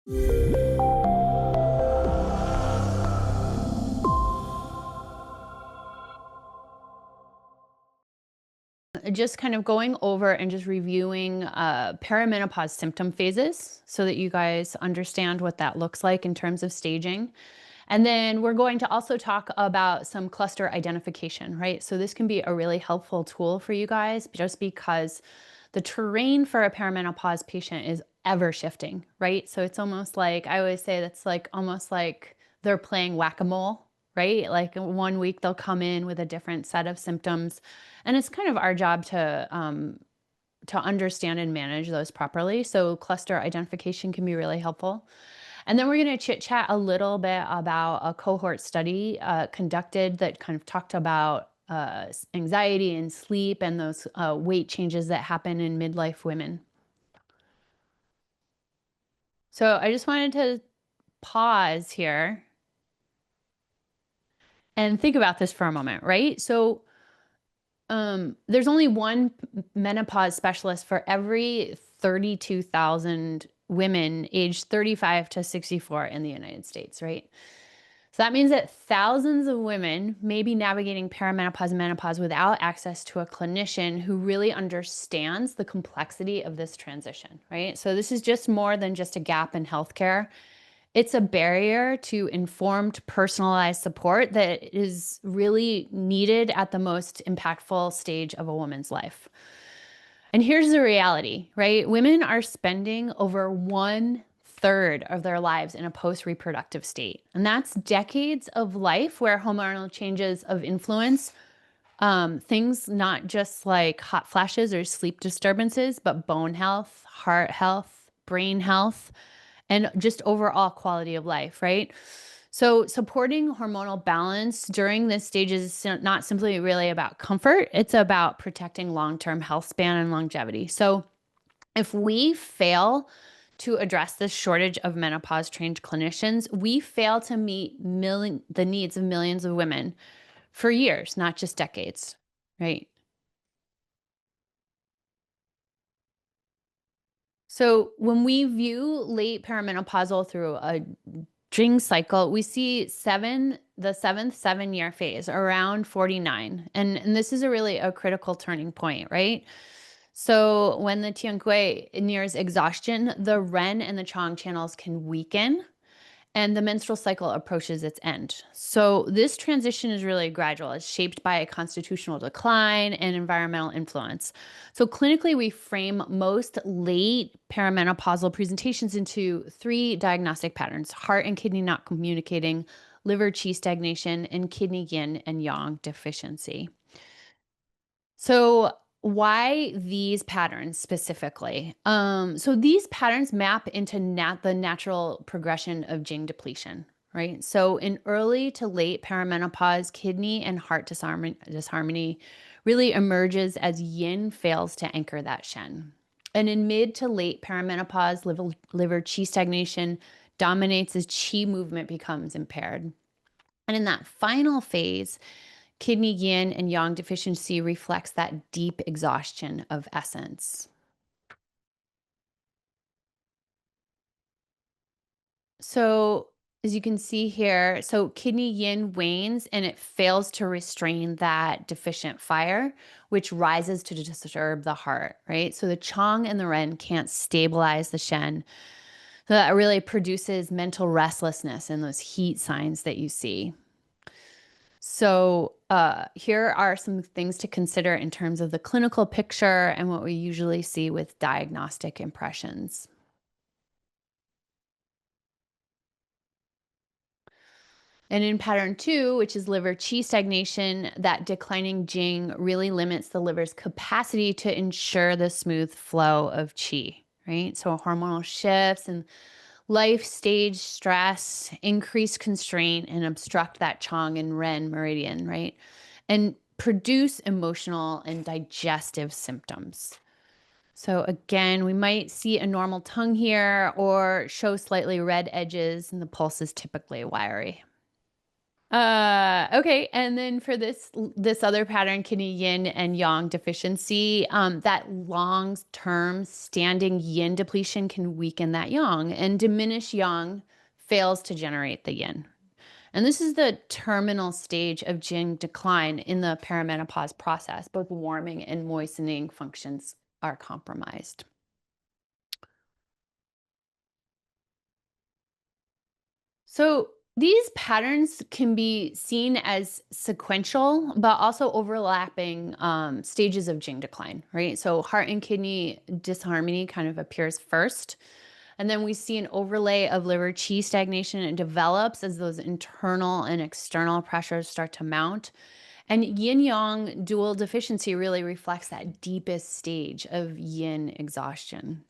Just kind of going over and just reviewing perimenopause symptom phases so that you guys understand what that looks like in terms of staging. And then we're going to also talk about some cluster identification, right? So this can be a really helpful tool for you guys just because the terrain for a perimenopause patient is ever shifting, right? So it's almost like, I always say that's like almost like they're playing whack-a-mole, right? Like one week they'll come in with a different set of symptoms. And it's kind of our job to understand and manage those properly. So cluster identification can be really helpful. And then we're going to chit chat a little bit about a cohort study conducted that kind of talked about anxiety and sleep and those weight changes that happen in midlife women. So I just wanted to pause here and think about this for a moment, right? So there's only one menopause specialist for every 32,000 women aged 35 to 64 in the United States, right? So that means that thousands of women may be navigating perimenopause and menopause without access to a clinician who really understands the complexity of this transition, right? So this is just more than just a gap in healthcare. It's a barrier to informed, personalized support that is really needed at the most impactful stage of a woman's life. And here's the reality, right? Women are spending over 1/3 of their lives in a post reproductive state. And that's decades of life where hormonal changes of influence things not just like hot flashes or sleep disturbances, but bone health, heart health, brain health, and just overall quality of life, right? So, supporting hormonal balance during this stage is not simply really about comfort, it's about protecting long term health span and longevity. So, if we fail to address this shortage of menopause trained clinicians, we fail to meet the needs of millions of women for years, not just decades, right? So when we view late perimenopausal through a Jing cycle, we see the seventh 7-year phase around 49. And this is a critical turning point, right? So when the Tiangui nears exhaustion, the Ren and the Chong channels can weaken and the menstrual cycle approaches its end. So this transition is really gradual. It's shaped by a constitutional decline and environmental influence. So clinically, we frame most late perimenopausal presentations into 3 diagnostic patterns: heart and kidney not communicating, liver qi stagnation, and kidney yin and yang deficiency. So why these patterns specifically? So these patterns map into the natural progression of Jing depletion, right? So in early to late perimenopause, kidney and heart disharmony really emerges as yin fails to anchor that shen. And in mid to late perimenopause, liver qi stagnation dominates as qi movement becomes impaired. And in that final phase, kidney yin and yang deficiency reflects that deep exhaustion of essence. So, as you can see here, so kidney yin wanes and it fails to restrain that deficient fire, which rises to disturb the heart, right? So the Chong and the Ren can't stabilize the Shen. So that really produces mental restlessness and those heat signs that you see. So, here are some things to consider in terms of the clinical picture and what we usually see with diagnostic impressions. And in pattern 2, which is liver qi stagnation, that declining Jing really limits the liver's capacity to ensure the smooth flow of qi, right? So, hormonal shifts and life stage stress increase constraint and obstruct that Chong and Ren meridian, right? And produce emotional and digestive symptoms. So again, we might see a normal tongue here or show slightly red edges, and the pulse is typically wiry. Okay, and then for this other pattern, kidney yin and yang deficiency, that long-term standing yin depletion can weaken that yang, and diminish yang fails to generate the yin. And this is the terminal stage of yin decline in the perimenopause process. Both warming and moistening functions are compromised. So these patterns can be seen as sequential, but also overlapping stages of Jing decline, right? So heart and kidney disharmony kind of appears first. And then we see an overlay of liver qi stagnation. It develops as those internal and external pressures start to mount. And yin yang dual deficiency really reflects that deepest stage of yin exhaustion.